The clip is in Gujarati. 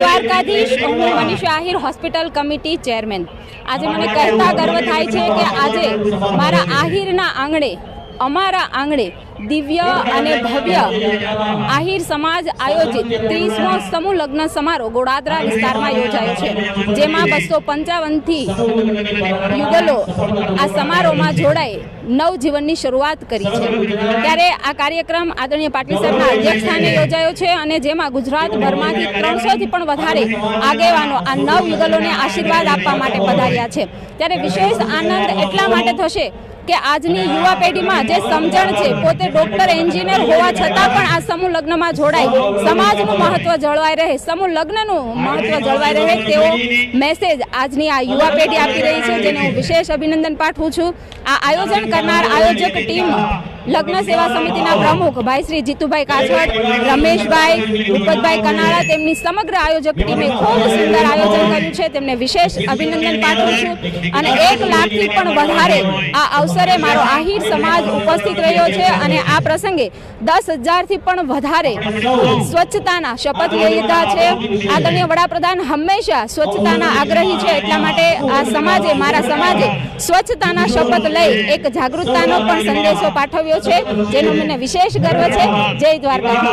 દ્વારકાધીશ, હું Manisha Ahir, hospital committee chairman. આજે મને કહેતા ગર્વ થાય છે કે આજે મારા આહિરના આંગણે, અમારા આંગણે દિવ્ય અને ભવ્ય આહિર સમાજ આયોજિત 30મો સમૂહ લગ્ન સમારોહ ગોડાદરા વિસ્તારમાં યોજાયો છે, જેમાં 255થી યુગલો આ સમારોહમાં જોડાઈ નવજીવનની શરૂઆત કરી છે। ત્યારે આ કાર્યક્રમ આદરણીય પાટીલ સાહેબના અધ્યક્ષસ્થાને યોજાયો છે અને જેમાં ગુજરાતભરમાંથી 300થી પણ વધારે આગેવાનો આ નવ યુગલોને આશીર્વાદ આપવા માટે પધાર્યા છે। ત્યારે વિશેષ આનંદ એટલા માટે થશે કે આજની યુવા પેઢીમાં જે સમજણ છે, પોતે ડોક્ટર, એન્જિનિયર હોવા છતાં પણ આ સમૂહ લગ્નમાં જોડાય, સમાજનું મહત્વ જળવાઈ રહે, સમૂહ લગ્નનું મહત્વ જળવાઈ રહે તેવો મેસેજ આજની આ યુવા પેઢી આપી રહી છે, જેને હું વિશેષ અભિનંદન પાઠવું છું। આ આયોજન કરનાર આયોજક ટીમ લગ્ન સેવા સમિતિના પ્રમુખ ભાઈ શ્રી જીતુભાઈ કાછડ, રમેશભાઈ, ભૂપતભાઈ કનાળા, તેમની સમગ્ર આયોજક ટીમે ખૂબ સુંદર આયોજન કર્યું છે, તેમને વિશેષ અભિનંદન પાઠવું છું। અને 1 લાખથી પણ વધારે આ અવસરે મારો આહિર સમાજ ઉપસ્થિત રહ્યો છે અને આ પ્રસંગે 10,000થી પણ વધારે સ્વચ્છતાના શપથ લીધા છે। આદરણીય વડાપ્રધાન હંમેશા સ્વચ્છતાના આગ્રહી છે, એટલા માટે આ સમાજે, મારા સમાજે સ્વચ્છતાના શપથ લઈ એક જાગૃતતાનો પણ સંદેશો પાઠવ્યો છે, જેનો મને વિશેષ ગર્વ છે। જય દ્વારકાધીશ।